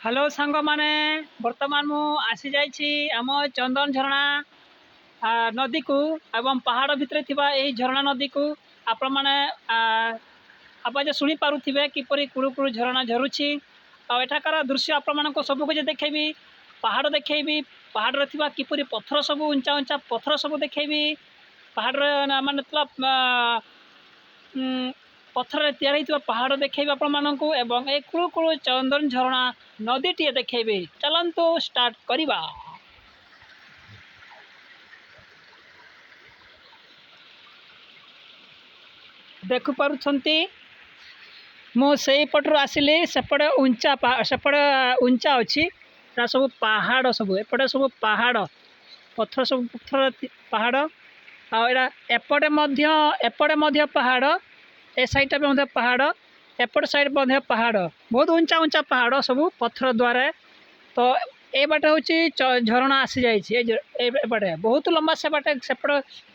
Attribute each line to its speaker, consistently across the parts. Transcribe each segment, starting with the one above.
Speaker 1: Hello सांग माने बर्तमान मु आसी जाइछि आम चंदन झरणा नदी को एवं पहाड़ भितर थिबा एही झरणा नदी को आपण माने आप शुणी पारुथिबे किपरि कुळु कुळु झरणा झरुछि आ एठाकार दृश्य आपण मानको सब कुछ देखेबी पहाड़ देखेबी पहाड़ रे थिबा किपरि पत्थर सब ऊंचा ऊंचा पत्थर सब देखेबी पहाड़ रे मतलब पत्थर रे तैयार होइतिबा पहाड़ देखेबी आपण माननकु एवं ए कुळु कुळु चंदन झरणा नदी टी देखेबी चलंतु स्टार्ट करिबा। देखु पारुछंती मो सेई पटरु आसिली सेपटे उंचा अछि सब पहाड़ सब एपटे सब पहाड़ पत्थर सब पत्थर पहाड़ आ एपटे मध्य पहाड़ ए साइड पे मध्य पहाड़ एपट साइड मध्य पहाड़ बहुत उंचा उंचा पहाड़ सब पत्थर द्वारा तो ए बाटे हूँ झरणा आसी जाइए बहुत लंबा सेपटे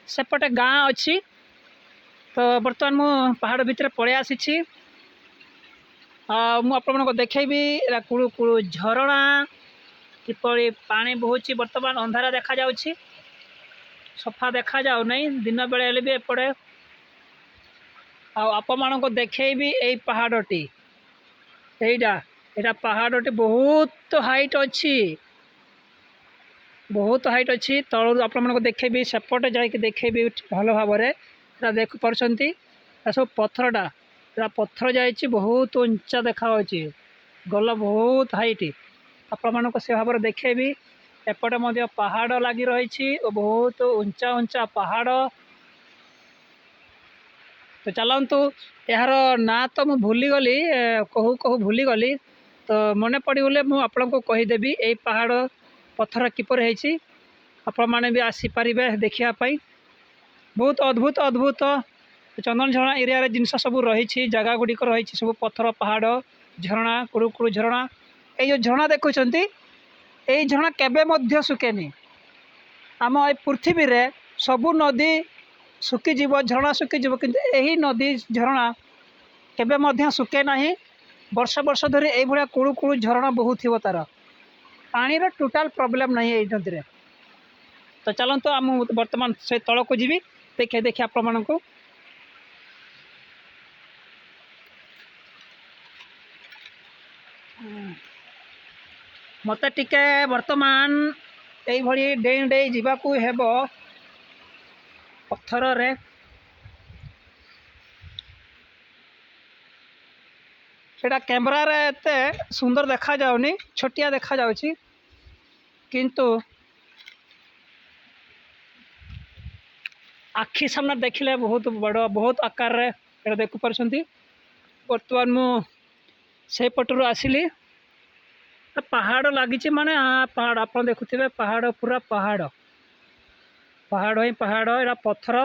Speaker 1: सेपटे गाँ अच्छी तो बर्तमान मु पहाड़ भितर पड़े आसी मुझे देखेबी कुळु कुळु झरणा किपरि पानी बहुची बर्तमान अंधारा देखा जाउछि सफा देखा जाउ नहीं दिन बेले हेले भी एपटे आपण को देखेबी एई पहाड़टी एटा एटा पहाड़टी बहुत हाइट अच्छी तलू आपण देखेबी सेपटे जाइए देखेबी भल भाव देख पार्टी सब पत्थरटा पत्थर जाइए बहुत उंचा देखा गल बहुत हाइट आपण से भाव देखेबी एपटे मध्य पहाड़ लगी रही बहुत उंचा उंचा पहाड़ तो चलतु यार ना तो मुझे भूलीगली कहू कहू भूलीगली तो मन पड़गले मुझे कहीदेवी यही पहाड़ पत्थर किपर है आपण मैंने भी आसीपारे देखापी बहुत अद्भुत अद्भुत चंदन झरणा एरिया जिनस सब रही जगह गुड़िक रही सब पत्थर पहाड़ झरणा कुळु कुळु झरणा ये झरणा देखुं यही झरणा केबे सुखेनी आम ए पृथ्वी रे सबु नदी सुखीजीव झरणा सुखीजीव किंतु यही नदी झरणा केबे सुखे ना वर्ष वर्ष धरी यही भाया कुळु कुळु झरणा बहुत थी तार पानी रो टोटाल प्रॉब्लम नहीं है नदी रे तो चलते आम बर्तमान से तल को जी देखे देखे आपण को मत टिके बर्तमान यही डेई डेई जावाक हेब पत्थर रे सेटा कैमरा रे एते सुंदर देखा जाउनी छोटिया देखा जाउची किंतु आखि सामने देखिले बहुत बड़ बहुत आकार रे देखु पारछंती बर्तमान मु से पटरु आसिली पहाड़ लगी माने पहाड़ आप देखुवे पहाड़ पूरा पहाड़ पहाड़ ही पहाड़ एरा पत्थर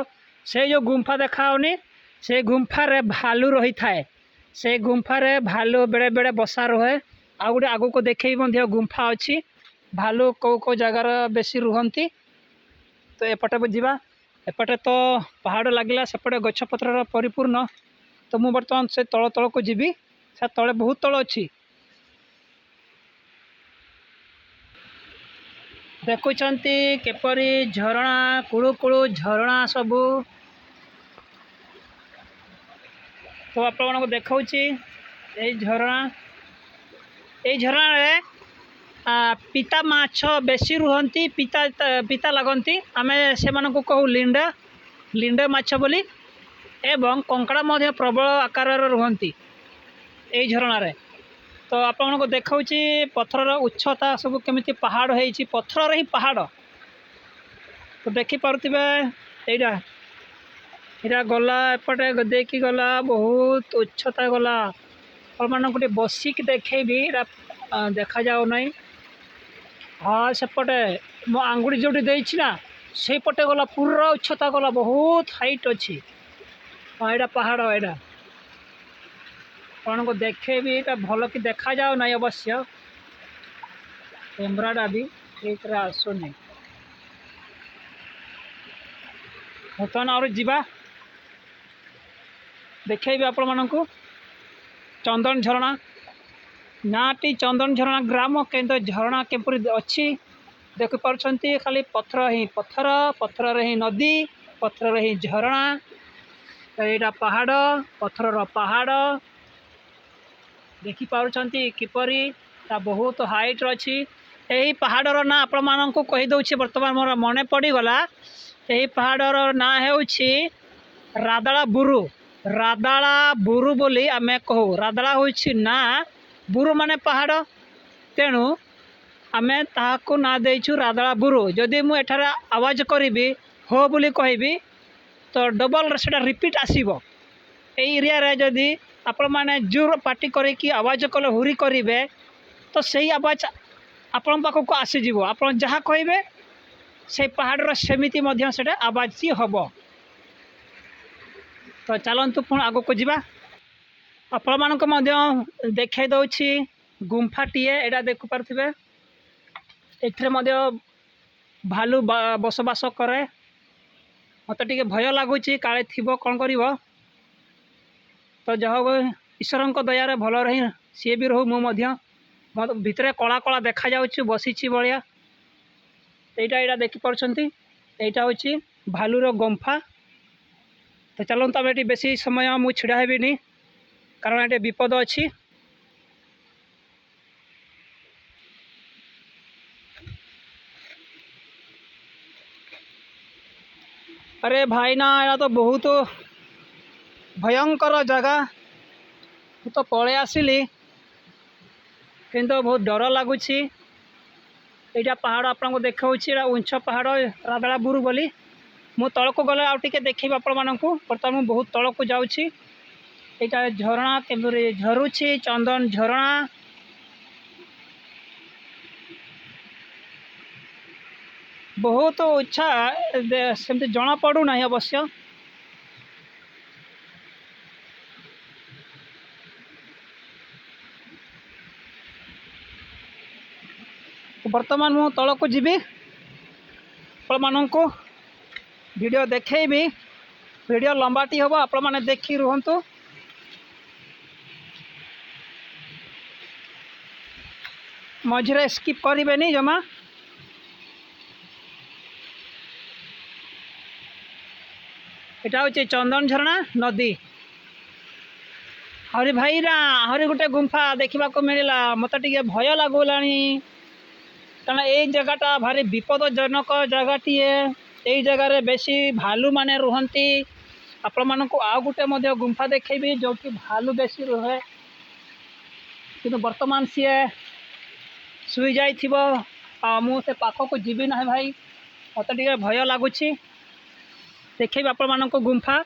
Speaker 1: से जो गुंफा देखाओनी से गुंफा रे भालू रही थाए से गुंफा रे भालू बेड़े बेड़े बसा रहे आ गोटे आगु को देखे गुंफा अच्छी भालू कौ जगार बेसी रुहंती तो एपटे बुझा एपटे तो पहाड़ लगिला सेपटे गछपत्र परिपूर्ण तो मु बर्तमान से तल तल को जीवी से तले बहुत तल अच्छी देखुंती केपरी झरणा कुळु कुळु झरणा सबू तो आपको देखा झरणा रे पिता माछ बेसी रुहंती पिता पिता लगती आम से कहू लिंडा लिंडा माछ बोली एवं कंकड़ा मध्य प्रबल आकार रुहंती यही झरणा रे तो आपको देखा पत्थर उच्चता सब केमी पहाड़ है पत्थर ही पहाड़ तो देखिपे यहाँ यहाँ गला एपटे देखी गला बहुत उच्चता गला मान गोटे बसिक देखेबी देखा जाऊ ना हाँ सेपटे मो आंगुड़ी जोटी देछि ना से पटे गला पूरा उच्चता गला बहुत हाइट अच्छी हाँ यहाँ पहाड़ यहाँ आपको देखेबी ये भल कि देखा जाऊ ना अवश्य कैमराटा भी ठीक आसुनी बर्तमान और जीवा देखेबी आपण मानू चंदन झरणा नाटी चंदन झरणा ग्राम केन्द्र झरणा केपरी अच्छी देखिपुं खाली पत्थर ही पत्थर पत्थर ही नदी पत्थर ही झरणा यहाँ पहाड़ पत्थर पहाड़ देखिपुं किपरी बहुत हाइट अच्छी यही पहाड़र ना आपण मान कहीदे बर्तमान मोर मन पड़गला यही पहाड़र ना हो रादाला बुरु बोली आमे कहू रादाला हो ना बुरु माने पहाड़ तेणु आमे ताहाकु ना देइछु रादाला बुरु जदि मु एठार आवाज करी हो बोली कहबी तो डबल से रिपीट आसीबो ए एरिया रे जदि आपण माने जोर पार्टी करी आवाज कले हुरी करेंगे तो सही आवाज आपण पाखक आसीजिवो आपण जहाँ कहे से पहाड़ सेमिति मध्य से आवाज सी हम तो चलतु पुणी आग को जा आपण मानक देखा दौची गुंफाटीए यहाँ देखिपे ए भालू बसवास करे मत टे भय लगुच काले थी कौन कर तो जह ईश्वर दयार भल रही सी भी रो मत भितर कला कला देखा जाऊँ बसी भाया यहाँ देखिपुं यहाँ हूँ भालूर गुंफा तो चलते आम ये बेसी समय मुझे छिड़ा हेबिनी कारण ये विपद अच्छी अरे भाई ना यहाँ तो बहुत भयंकर जगह तो पलि आसिली किंतु बहुत डर लगुच यहाँ पहाड़ आपको देखा उंच पहाड़ रादाला बुरु बोली मु तल को गले आउे देखी आपण मानक बर्तमान मुझे बहुत तल को जाऊँगी यहाँ झरणा के झरुची चंदन झरणा बहुत इच्छा सेमती जना पड़ूना अवश्य बर्तमान मु तल को जीवी आपण को वीडियो देखी वीडियो लंबाटी हम आपण मैंने देखी रुहतु मझे स्किप करें जमा यहाँ हूँ चंदन झरणा नदी हरी भाई ना हरी गोटे गुंफा देखा मिलला मत टे भय लगला कारण ये जगहटा भारी विपदजनक जगहटीए यही जगार बेसी भालू माने रुहंती आपण मानक आउ गोटे गुंफा देखेबी जो कि भालू बेसी रुहे कि बर्तमान सी शुई जा मुझे पाखक जीवी ना भाई मत टे भय लगुच देखे आपण मानक गुंफा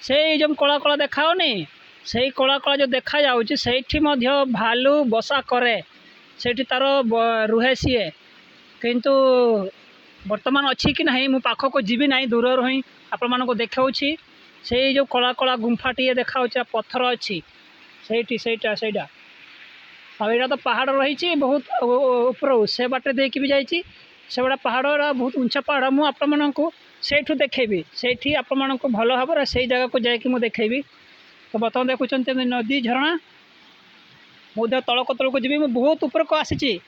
Speaker 1: से जो कला कला देखाओनी से कला कला जो देखा जाठी भालू बसा करे से तार रुहे सी किंतु बर्तमान अच्छी कि नहीं मु पाखक जीवी ना दूर रही आपण मानक देखा से जो कला कला गुंफाटी देखा पत्थर अच्छी से यहाँ तो पहाड़ रही बहुत ऊपर से बाटे देकी भी जाइए से बड़ा पहाड़ बहुत उंचा पहाड़ मुझे आपण मानक सेठू देखेबी सेठी आपण मानक भल भाव से जगह को जाकि मुझे देखेबी तो बर्तमान देखुं नदी झरणा मुझे तलक तलक जी बहुत ऊपर को आसी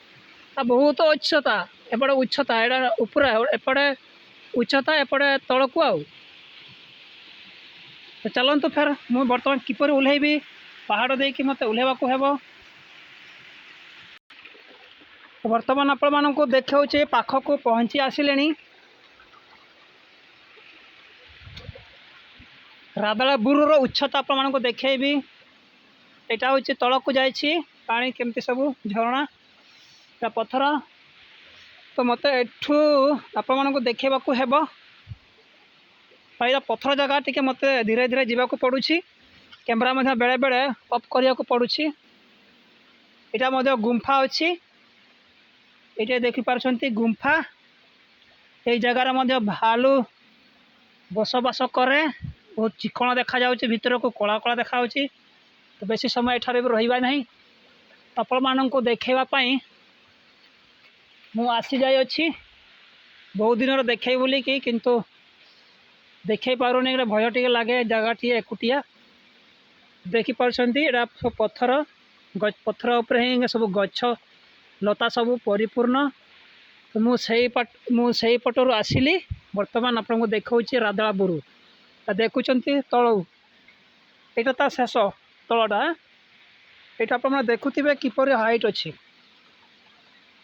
Speaker 1: बहुत उच्चता एपटे उच्चता यहाँ ऊपर एपटे उच्चता एपटे तल को आउ तो चलतु फेर मुझे बर्तमान किपर ओह्लैबी पहाड़ देकी मत ओह्लैवाकू हेब बर्तमान आपण मानक देखा पाखक पहुँची आसिले रादाला बुरुर उच्चता आपण मानक देखेबी यहाँ हूँ तल को जाइए पानी केमती सब झरणा या पत्थर तो मत एठू आपण मानक देखा हेब भाई पत्थर जगह टी मत धीरे धीरे जावाक पड़ुछि कैमरा बेले बेले अफ करने को पड़ुछि यहाँ गुंफा अच्छी ये देखिपुं गुंफा ये जगार भालू बसवास करे बहुत चिकण देखा जाउछि भितर को कला कला देखा तो बेसी समय एठारे भी रहिबा नहीं आपण मानक देखैवाई मु आसी जाई अछि बहुत दिन देखे बोली कि किंतु देखे पारुनी भय टे लगे जगह टी एकुटिया देखिपुं यहाँ पत्थर पथर उपर ही सब गछ लता सब परिपूर्ण। तो मुझे पटर आसिली बर्तमान आपको देखा रादलापुर देखुं तलू यहाँ ता शेष तलटा ये आप देखुवे किपर हाइट अच्छी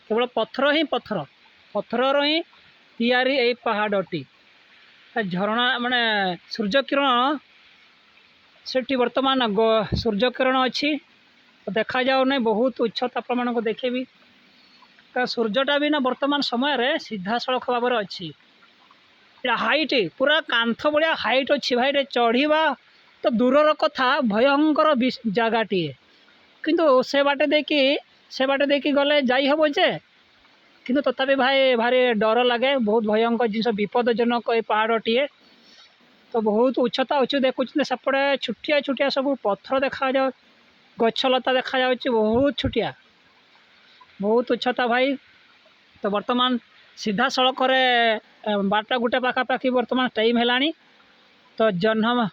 Speaker 1: केवल पथर ही पथर पथर ही तैयारी यही पहाड़टी झरणा माने सूर्य किरण से बर्तमान सूर्य किरण अच्छी देखा जाऊ नहीं बहुत उच्चता आप देखेबी सूर्यटा भी ना वर्तमान समय रे सीधा सड़क भाव अच्छी हाइट पूरा कांथ भाया हाइट अच्छी भाई चढ़ा तो दूरर कथा भयंकर जगह किंतु से बाटे देखी गले जाई हम जे किंतु तथापि भाई भारी डर लगे बहुत भयंकर जिन विपदजनक ये पहाड़टीए तो बहुत उच्चता अच्छी देखुं सेपटे छुटिया छुटिया सब पत्थर देखा जाओ गछलता देखा जाऊँ बहुत छुटिया बहुत उच्चता भाई। तो वर्तमान सीधा सड़क बारटा गुटे पाखापाखि वर्तमान टाइम है तो जन्म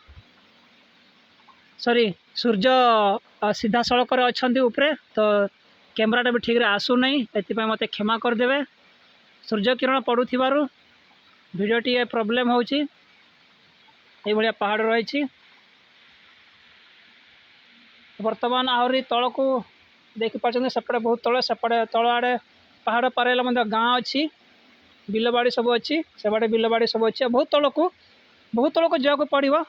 Speaker 1: सॉरी सूर्य सीधा सड़क अच्छा उपरे तो कैमराटा भी ठीक रे आसू नहीं एपाई मत क्षमा करदे सूर्य किरण पड़ू भिडियोटी प्रोब्लेम होची ये पहाड़ रही वर्तमान आहरी तल को देखिपार सेपटे बहुत तले सेपटे तल आड़े पहाड़ पारे गाँ अच्छी बिलबाड़ी सब अच्छी सेपटे बिलबाड़ी सब अच्छी बहुत तल को जावाक पड़ो।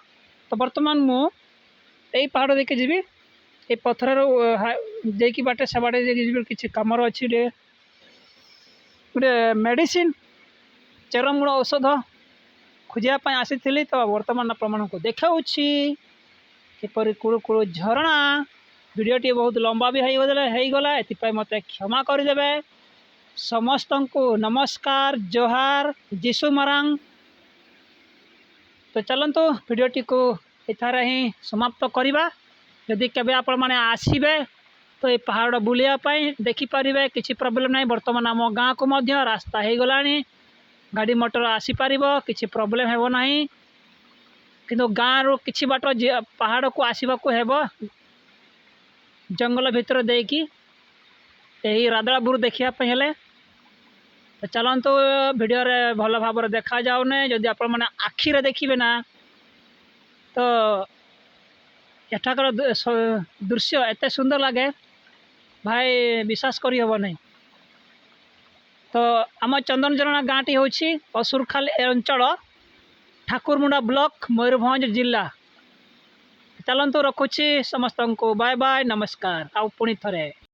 Speaker 1: तो बर्तमान मुझे पहाड़ देखी जी ये पथर देकी बाटे से बाटे किसी कमर अच्छी गोटे मेडिसिन चेरमूल औषध खोजापी आसी तो बर्तमान आपण को देखा किपर कूड़ कूड़ झरणा वीडियोटी बहुत लंबा भी होगला एपाई मत क्षमा करदे समस्त को नमस्कार जोहार जीशु मरांग। तो चलतु वीडियोटी को इथारे ही समाप्त करवा यदि केबे आपण माने आसीबे तो ये पहाड़ बुलियापाई देखिपारे किसी प्रोब्लेम नहीं बर्तमान आम गाँ को मध्य रास्ता हो गला गाड़ी मोटर आसीपर किसी प्रोब्लेम हेबो नहीं किंतु गाँ रू किसी बाट पहाड़ को आसवा को हेबो जंगल भितर देकी यही रादलापुर देखापी हेले। तो चलतु वीडियो रे भल भाव देखा जाऊने जदि आपण माने आखिरे देखिबे ना तो एठाकर दृश्य एत सुंदर लगे भाई विश्वास करी हबो नहीं। तो आम चंदन झरणा गाँटी हूँ असुरखाल अंचल ठाकुरमुंडा ब्लॉक मयूरभंज जिला। चलतु रखुची समस्त को बाय बाय नमस्कार आउ पुणी थरे।